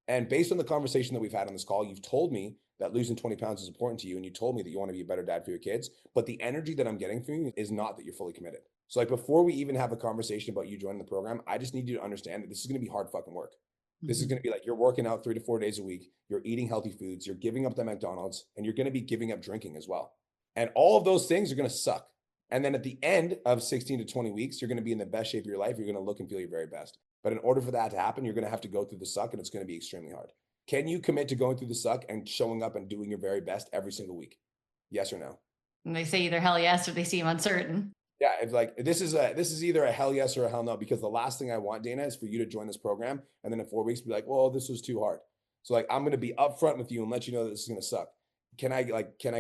And based on the conversation that we've had on this call, you've told me that losing 20 pounds is important to you. And you told me that you want to be a better dad for your kids. But the energy that I'm getting from you is not that you're fully committed. So like before we even have a conversation about you joining the program, I just need you to understand that this is going to be hard fucking work. This is going to be like you're working out 3 to 4 days a week. You're eating healthy foods. You're giving up the McDonald's, and you're going to be giving up drinking as well. And all of those things are going to suck. And then at the end of 16 to 20 weeks, you're going to be in the best shape of your life. You're going to look and feel your very best. But in order for that to happen, you're going to have to go through the suck, and it's going to be extremely hard. Can you commit to going through the suck and showing up and doing your very best every single week? Yes or no? And they say either hell yes or they seem uncertain. Yeah, it's like this is either a hell yes or a hell no, because the last thing I want, Dana, is for you to join this program and then in 4 weeks be like, well, this was too hard. So like I'm going to be upfront with you and let you know that this is going to suck. Can I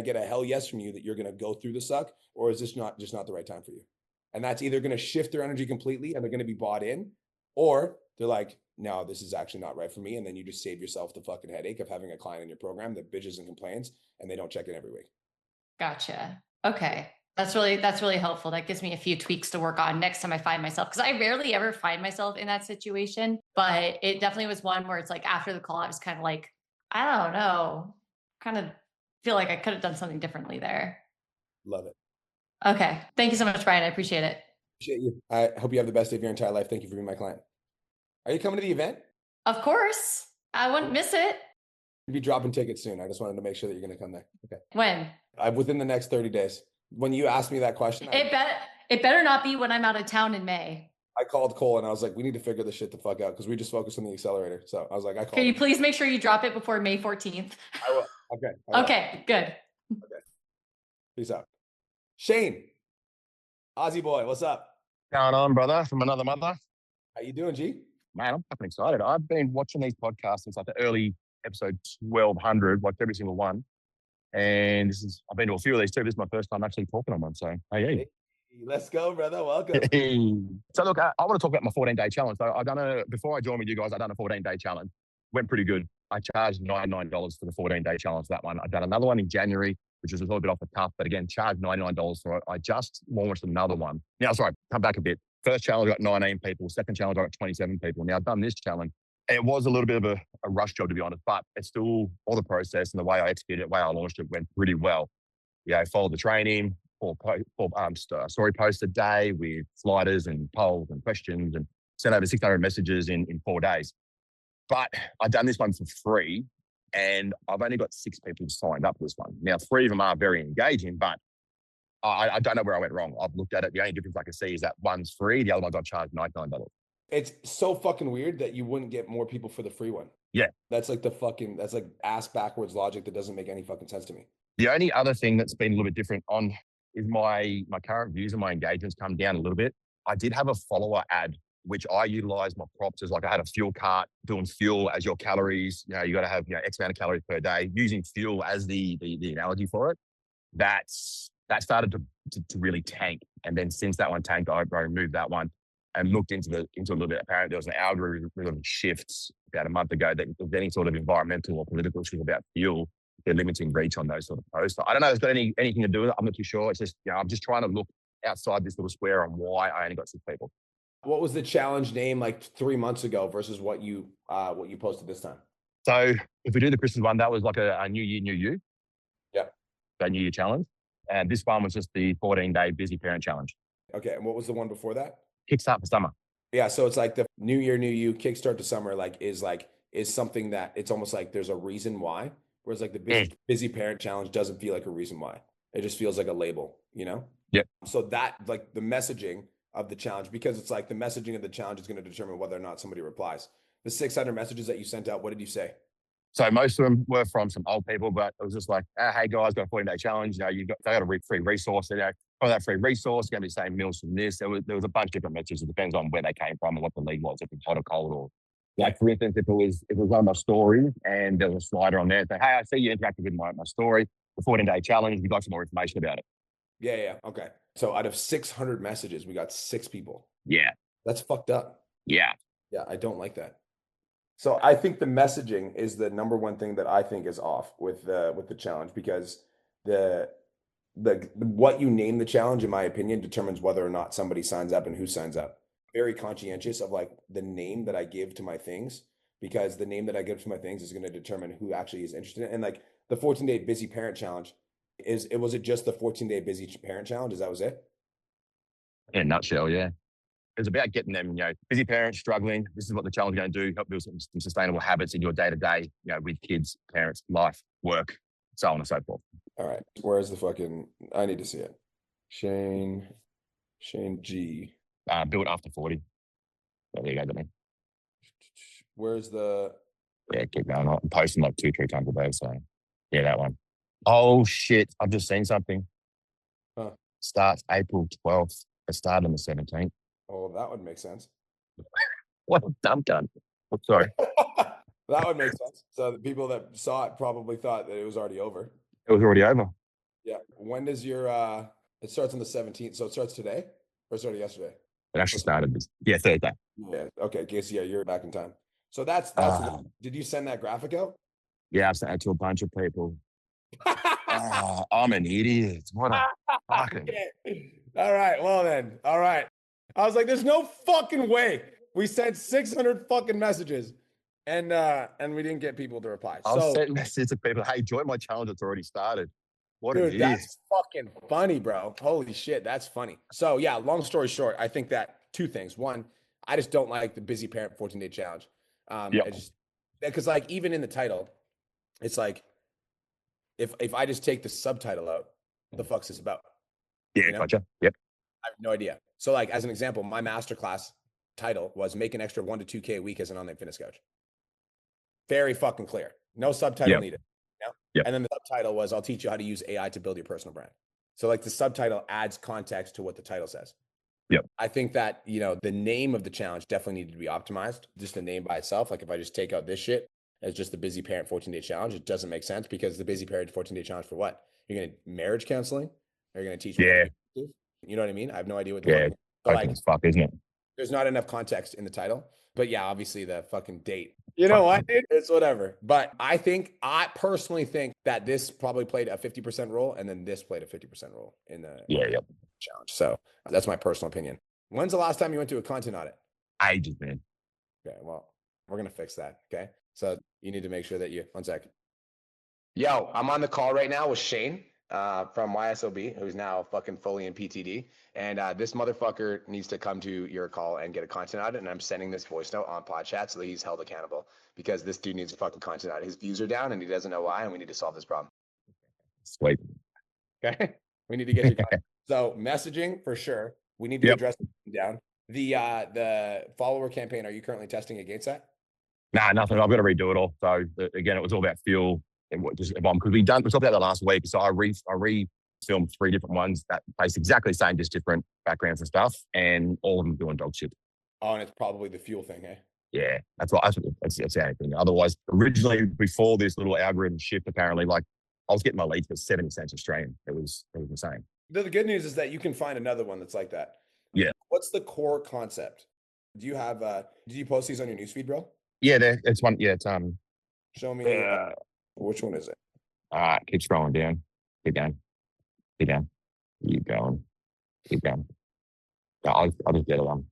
get a hell yes from you that you're going to go through the suck, or is this not the right time for you? And that's either going to shift their energy completely and they're going to be bought in, or they're like, no, this is actually not right for me. And then you just save yourself the fucking headache of having a client in your program that bitches and complains and they don't check in every week. Gotcha. Okay. That's really helpful. That gives me a few tweaks to work on next time I find myself, because I rarely ever find myself in that situation, but it definitely was one where it's like after the call, I was kind of like, I don't know, kind of feel like I could have done something differently there. Love it. Okay. Thank you so much, Brian. I appreciate it. Appreciate you. I hope you have the best day of your entire life. Thank you for being my client. Are you coming to the event? Of course. I wouldn't miss it. You'll be dropping tickets soon. I just wanted to make sure that you're going to come there. Okay. When? Within the next 30 days. When you asked me that question, It better not be when I'm out of town in May. I called Cole and I was like, we need to figure this shit the fuck out because we just focused on the accelerator. So I was like, Can you please make sure you drop it before May 14th? I will. Okay. I will. Okay, good. Okay. Peace out. Shane, Aussie boy, what's up? Going on, brother, from another mother. How you doing, G? Man, I'm fucking excited. I've been watching these podcasts since like the early episode 1200, watched every single one. And I've been to a few of these too. This is my first time actually talking on one. So, hey. Let's go, brother. Welcome. So look, I want to talk about my 14-day challenge. So before I joined with you guys, I've done a 14-day challenge. Went pretty good. I charged $99 for the 14-day challenge, that one. I've done another one in January, which was a little bit off the cuff, but again, charged $99 for it. I just launched another one. Now, sorry, come back a bit. First challenge, I got 19 people. Second challenge, I got 27 people. Now, I've done this challenge. It was a little bit of a rush job, to be honest, but it's still all the process and the way I executed it, the way I launched it went pretty well. Yeah, I followed the training, four story posts a day with sliders and polls and questions, and sent over 600 messages in 4 days. But I've done this one for free, and I've only got 6 people signed up for this one. Now, 3 of them are very engaging, but I don't know where I went wrong. I've looked at it. The only difference I can see is that one's free. The other one's I've charged $99. It's so fucking weird that you wouldn't get more people for the free one. Yeah. That's like ass backwards logic that doesn't make any fucking sense to me. The only other thing that's been a little bit different is my current views and my engagements come down a little bit. I did have a follower ad, which I utilized my props as like I had a fuel cart doing fuel as your calories. You know, you got to have, X amount of calories per day, using fuel as the analogy for it. That started to really tank. And then since that one tanked, I removed that one and looked into a little bit. Apparently there was an algorithm shifts about a month ago that if any sort of environmental or political issue about fuel, they're limiting reach on those sort of posts. So I don't know if it's got anything to do with it. I'm not too sure. It's just, I'm just trying to look outside this little square on why I only got 6 people. What was the challenge name like 3 months ago versus what you posted this time? So if we do the Christmas one, that was like a New Year, New You. Yeah. That New Year challenge. And this one was just the 14-day busy parent challenge. Okay. And what was the one before that? Kickstart for summer. Yeah. So it's like the New Year, New You, Kickstart to Summer, is something that it's almost like there's a reason why. Whereas like the busy parent challenge doesn't feel like a reason why. It just feels like a label, Yep. So that like the messaging of the challenge, because it's like the messaging of the challenge is going to determine whether or not somebody replies. The 600 messages that you sent out, what did you say? So most of them were from some old people, but it was just like, hey guys, got a 14-day challenge. They got a free resource. From that free resource, going to be the same meals from this. There was a bunch of different messages. It depends on where they came from and what the lead was, if it's hot or cold, or like, for instance, if it was one of my stories and there was a slider on there, say, hey, I see you interacted with my story, the 14-day challenge. We'd like some more information about it. Yeah. Okay. So out of 600 messages, we got 6 people. Yeah. That's fucked up. Yeah. Yeah. I don't like that. So I think the messaging is the number one thing that I think is off with the challenge, because the what you name the challenge, in my opinion, determines whether or not somebody signs up and who signs up. very conscientious of like the name that I give to my things, because the name that I give to my things is going to determine who actually is interested in it. And like the 14-day busy parent challenge was it just the 14-day busy parent challenge? Is that was it? In a nutshell, yeah. It's about getting them, busy parents struggling. This is what the challenge is going to do. Help build some sustainable habits in your day-to-day, with kids, parents, life, work, so on and so forth. All right. Where's the fucking, I need to see it. Shane G. Build after 40. There you go, Danny. Where's the, Yeah, keep going. I'm posting like 2-3 times a day. So, yeah, that one. Oh, shit. I've just seen something. Huh. Starts April 12th. It started on the 17th. oh, that would make sense. What a dumb gun. Oh, sorry. That would make sense. So the people that saw it probably thought that it was already over. It was already over. Yeah. When does your it starts on the 17th, so it starts today or it started yesterday? It actually started Thursday. Yeah. Okay. Guess yeah, you're back in time. So that's did you send that graphic out? Yeah, I've sent it to a bunch of people. I'm an idiot. What a fucking. All right. Well then. All right. I was like, there's no fucking way. We sent 600 fucking messages and we didn't get people to reply. I'll send messages to people. Hey, join my challenge. It's already started. What dude, it that's is. fucking funny, bro. Holy shit, that's funny. So yeah, long story short, I think that two things. One, I just don't like the busy parent 14-day challenge. Because like even in the title, it's like if I just take the subtitle out, what the fuck's this about? Yeah, gotcha. Yep. I have no idea. So like as an example, my masterclass title was make an extra 1 to 2K a week as an online fitness coach. Very fucking clear. No subtitle needed. Yep. And then the subtitle was I'll teach you how to use AI to build your personal brand. So like the subtitle adds context to what the title says. Yep. I think that, the name of the challenge definitely needed to be optimized. Just the name by itself. Like if I just take out this shit as just the busy parent 14-day challenge, it doesn't make sense because the busy parent 14-day challenge for what? You're going to marriage counseling? Or you're going to teach me? Yeah. You know what I mean? I have no idea what Yeah. so like, as fuck, isn't it? there's not enough context in the title. But yeah, obviously the fucking date. You know what, dude? It's whatever. But I personally think that this probably played a 50% role and then this played a 50% role in the challenge. So that's my personal opinion. When's the last time you went to a content audit? Ages, man. Okay, well, we're going to fix that. Okay. So you need to make sure that one sec. Yo, I'm on the call right now with Shane from YSOB, who's now fucking fully in PTD. And this motherfucker needs to come to your call and get a content audit. And I'm sending this voice note on pod chat so that he's held accountable because this dude needs a fucking content audit. His views are down and he doesn't know why. And we need to solve this problem. Sweet. Okay. We need to get you content. So messaging for sure. We need to address it down. The follower campaign, are you currently testing against that? Nah, nothing. I've got to redo it all. So again, it was all about fuel and because we talked about that last week. So I re-filmed 3 different ones that face exactly the same, just different backgrounds and stuff, and all of them doing dog shit. Oh, and it's probably the fuel thing, eh? Yeah, that's the only thing. Otherwise, originally before this little algorithm shift, apparently, like I was getting my leads for 70 cents Australian. It was insane. The good news is that you can find another one that's like that. Yeah. What's the core concept? Do you have did you post these on your newsfeed, bro? Yeah, it's one. Yeah, it's show me which one is it? Keep scrolling down. Keep down. Keep down. Keep going. Keep going. No, I'll just get it on.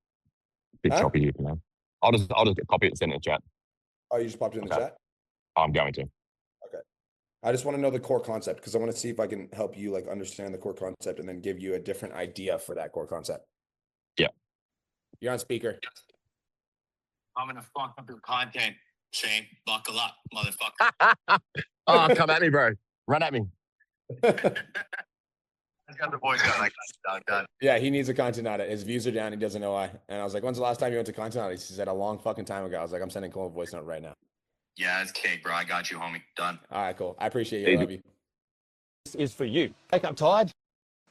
Big choppy, you know. I'll just copy it and send it in the chat. Oh, you just popped it in the chat? I'm going to. Okay. I just want to know the core concept because I want to see if I can help you like understand the core concept and then give you a different idea for that core concept. Yeah. You're on speaker. I'm gonna fuck up your content, Shane. Buckle up, motherfucker. Oh, come at me, bro. Run at me. Let's got the voice done. Yeah, he needs a content audit. His views are down. He doesn't know why. And I was like, when's the last time you went to content audit? He said a long fucking time ago. I was like, I'm sending Cole a voice note right now. Yeah, it's cake, bro. I got you, homie. Done. All right, cool. I appreciate you. I love you. This is for you. Wake up tired.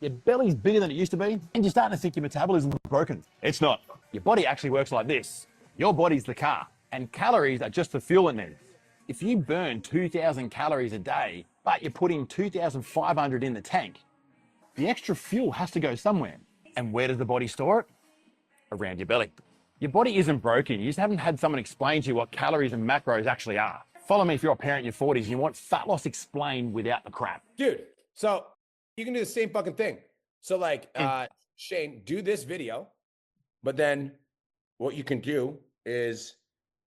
Your belly's bigger than it used to be, and you're starting to think your metabolism's broken. It's not. Your body actually works like this. Your body's the car, and calories are just the fuel in there. If you burn 2,000 calories a day, but you're putting 2,500 in the tank, the extra fuel has to go somewhere. And where does the body store it? Around your belly. Your body isn't broken. You just haven't had someone explain to you what calories and macros actually are. Follow me if you're a parent in your 40s and you want fat loss explained without the crap. Dude, so you can do the same fucking thing. So like, Shane, do this video, but then what you can do is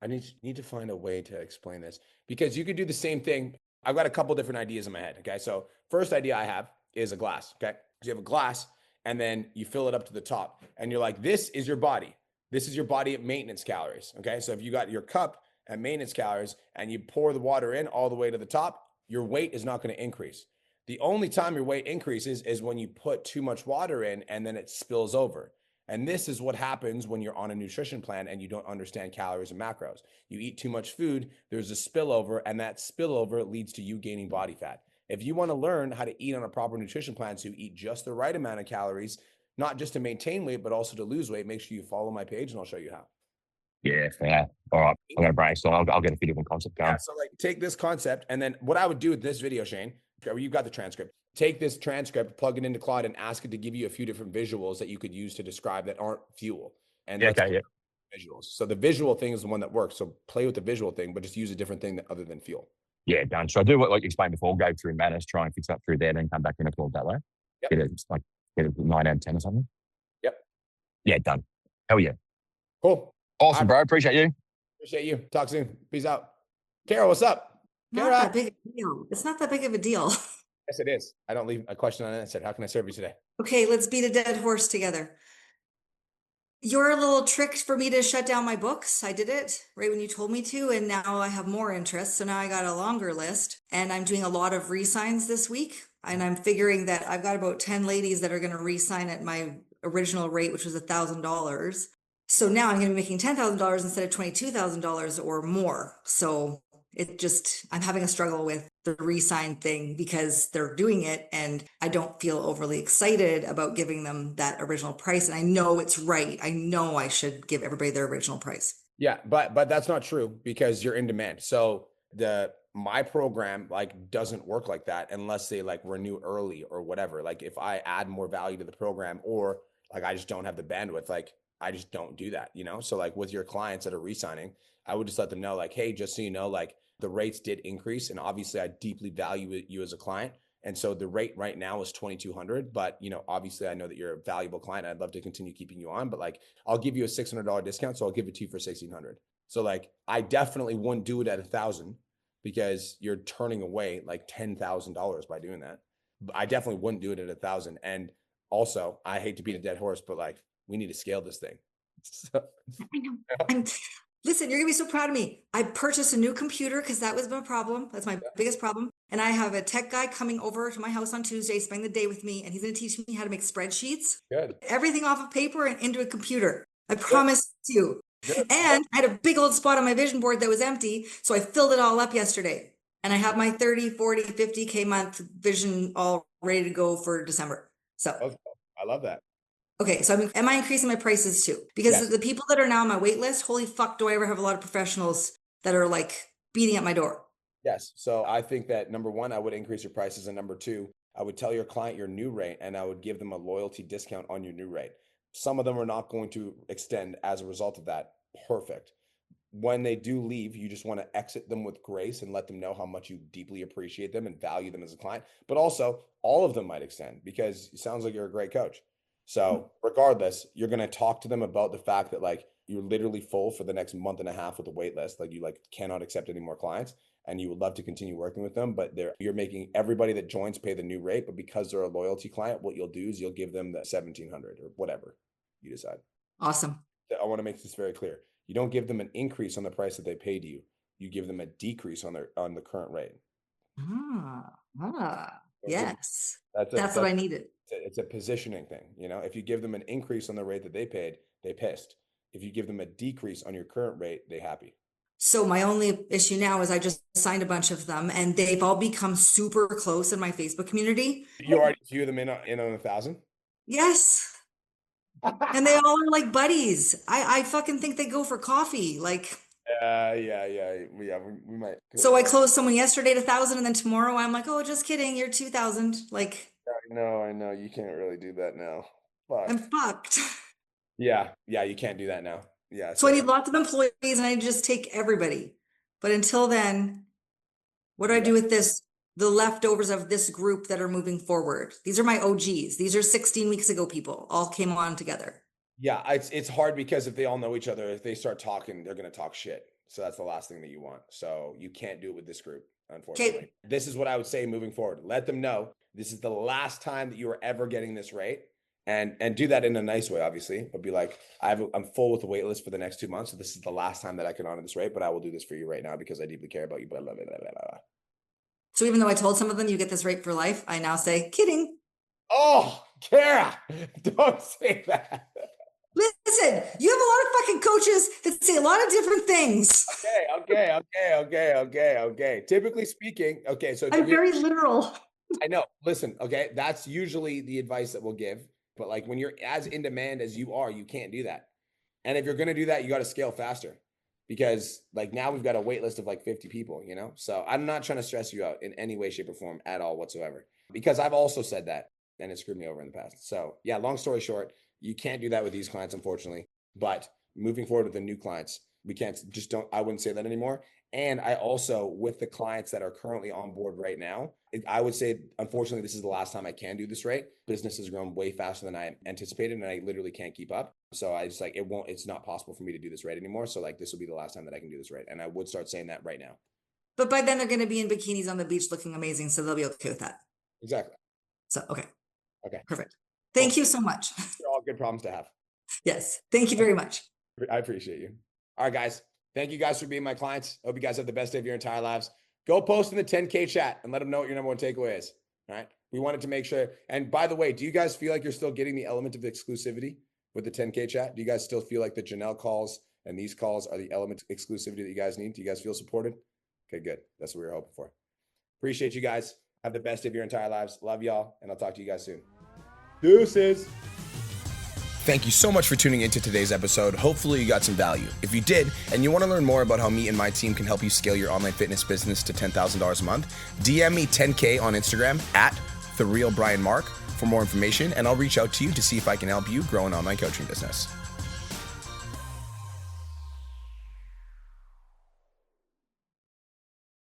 I need to find a way to explain this, because you could do the same thing. I've got a couple different ideas in my head. Okay. So first idea I have is a glass. Okay. So you have a glass and then you fill it up to the top and you're like, this is your body. This is your body at maintenance calories. Okay. So if you got your cup at maintenance calories and you pour the water in all the way to the top, your weight is not going to increase. The only time your weight increases is when you put too much water in and then it spills over. And this is what happens when you're on a nutrition plan and you don't understand calories and macros. You eat too much food, there's a spillover, and that spillover leads to you gaining body fat. If you want to learn how to eat on a proper nutrition plan, so you eat just the right amount of calories, not just to maintain weight, but also to lose weight, make sure you follow my page and I'll show you how. Yeah, fair. All right. I'm going to brainstorm. I'll get a few different concepts going. Yeah, so like take this concept, and then what I would do with this video, Shane, you've got the transcript. Take this transcript, plug it into Claude, and ask it to give you a few different visuals that you could use to describe that aren't fuel. And visuals. So the visual thing is the one that works. So play with the visual thing, but just use a different thing other than fuel. Yeah, done. So I do what you explained before, go through Manus, try and fix up through there, then come back in a Claude that way. Yep. Get a 9 out of 10 or something. Yep. Yeah, done. Hell yeah. Cool. Awesome, bro. Appreciate you. Appreciate you. Talk soon. Peace out. Carol, what's up? Not that big of a deal. It's not that big of a deal. Yes, it is. I don't leave a question unanswered. How can I serve you today? Okay, let's beat a dead horse together. Your little trick for me to shut down my books, I did it right when you told me to, and now I have more interest. So now I got a longer list, and I'm doing a lot of re-signs this week. And I'm figuring that I've got about 10 ladies that are going to re-sign at my original rate, which was $1,000. So now I'm going to be making $10,000 instead of $22,000 or more. So I'm having a struggle with the re-sign thing because they're doing it and I don't feel overly excited about giving them that original price. And I know it's right. I know I should give everybody their original price. Yeah, but that's not true because you're in demand. So my program doesn't work like that unless they renew early or whatever. Like if I add more value to the program or I just don't have the bandwidth, I just don't do that, So with your clients that are re-signing, I would just let them know hey, just so you know, the rates did increase and obviously I deeply value you as a client. And so the rate right now is $2,200, but obviously I know that you're a valuable client. I'd love to continue keeping you on, but I'll give you a $600 discount. So I'll give it to you for $1,600. So I definitely wouldn't do it at $1,000 because you're turning away $10,000 by doing that. I definitely wouldn't do it at $1,000. And also I hate to beat a dead horse, but we need to scale this thing. So, I know. Listen, you're gonna be so proud of me. I purchased a new computer because that was my problem. That's my biggest problem. And I have a tech guy coming over to my house on Tuesday, spending the day with me, and he's gonna teach me how to make spreadsheets. Good. Everything off of paper and into a computer. I promise you. Good. And I had a big old spot on my vision board that was empty, so I filled it all up yesterday. And I have my 30, 40, 50K month vision all ready to go for December. So I love that. Okay, so am I increasing my prices too? Because the people that are now on my wait list, holy fuck, do I ever have a lot of professionals that are beating at my door? Yes. So I think that number one, I would increase your prices. And number two, I would tell your client your new rate and I would give them a loyalty discount on your new rate. Some of them are not going to extend as a result of that. Perfect. When they do leave, you just want to exit them with grace and let them know how much you deeply appreciate them and value them as a client. But also, all of them might extend because it sounds like you're a great coach. So regardless, you're going to talk to them about the fact that you're literally full for the next month and a half with a wait list. You cannot accept any more clients and you would love to continue working with them, but you're making everybody that joins pay the new rate. But because they're a loyalty client, what you'll do is you'll give them the 1,700 or whatever you decide. Awesome. I want to make this very clear. You don't give them an increase on the price that they paid you. You give them a decrease on the current rate. Yes. That's what I needed. It's a positioning thing. If you give them an increase on the rate that they paid, they pissed. If you give them a decrease on your current rate, they happy. So my only issue now is I just signed a bunch of them and they've all become super close in my Facebook community. You already few them in on 1,000? Yes. And they all are like buddies. I fucking think they go for coffee. Yeah, we might. So I closed someone yesterday at 1,000 and then tomorrow I'm like, oh, just kidding. You're 2,000. I know. You can't really do that now. Fuck. I'm fucked. Yeah, you can't do that now. Yeah. So I need lots of employees and I just take everybody. But until then, what do I do with the leftovers of this group that are moving forward? These are my OGs. These are 16 weeks ago people all came on together. Yeah, it's hard because if they all know each other, if they start talking, they're going to talk shit. So that's the last thing that you want. So you can't do it with this group, unfortunately. This is what I would say moving forward. Let them know this is the last time that you are ever getting this rate. And do that in a nice way, obviously, but be like, I'm full with the wait list for the next 2 months. So this is the last time that I can honor this rate, but I will do this for you right now because I deeply care about you. Blah, blah, blah, blah, blah, blah. So even though I told some of them you get this rate for life, I now say, kidding. Oh, Kara, don't say that. Listen, you have a lot of fucking coaches that say a lot of different things. Okay. Typically speaking, okay, so I'm very literal. I know. Listen, okay, that's usually the advice that we'll give. But like when you're as in demand as you are, you can't do that. And if you're going to do that, you got to scale faster because like now we've got a wait list of like 50 people, you know? So I'm not trying to stress you out in any way, shape or form at all whatsoever, because I've also said that and it screwed me over in the past. So yeah, long story short, you can't do that with these clients, unfortunately, but moving forward with the new clients, we can't I wouldn't say that anymore. And I also, with the clients that are currently on board right now, I would say, unfortunately, this is the last time I can do this rate. Business has grown way faster than I anticipated, and I literally can't keep up. So I just like, it's not possible for me to do this rate anymore. So like, this will be the last time that I can do this rate. And I would start saying that right now. But by then they're going to be in bikinis on the beach looking amazing. So they'll be okay with that. Exactly. So, okay. Okay. Perfect. Thank you so much. They're all good problems to have. Yes. Thank you very much. I appreciate you. All right, guys. Thank you guys for being my clients. Hope you guys have the best day of your entire lives. Go post in the 10K chat and let them know what your number one takeaway is. All right. We wanted to make sure. And by the way, do you guys feel like you're still getting the element of exclusivity with the 10K chat? Do you guys still feel like the Janelle calls and these calls are the element of exclusivity that you guys need? Do you guys feel supported? Okay, good. That's what we were hoping for. Appreciate you guys. Have the best of your entire lives. Love y'all. And I'll talk to you guys soon. Deuces. Thank you so much for tuning into today's episode. Hopefully you got some value. If you did, and you want to learn more about how me and my team can help you scale your online fitness business to $10,000 a month, DM me 10K on Instagram at TheRealBrianMark for more information, and I'll reach out to you to see if I can help you grow an online coaching business.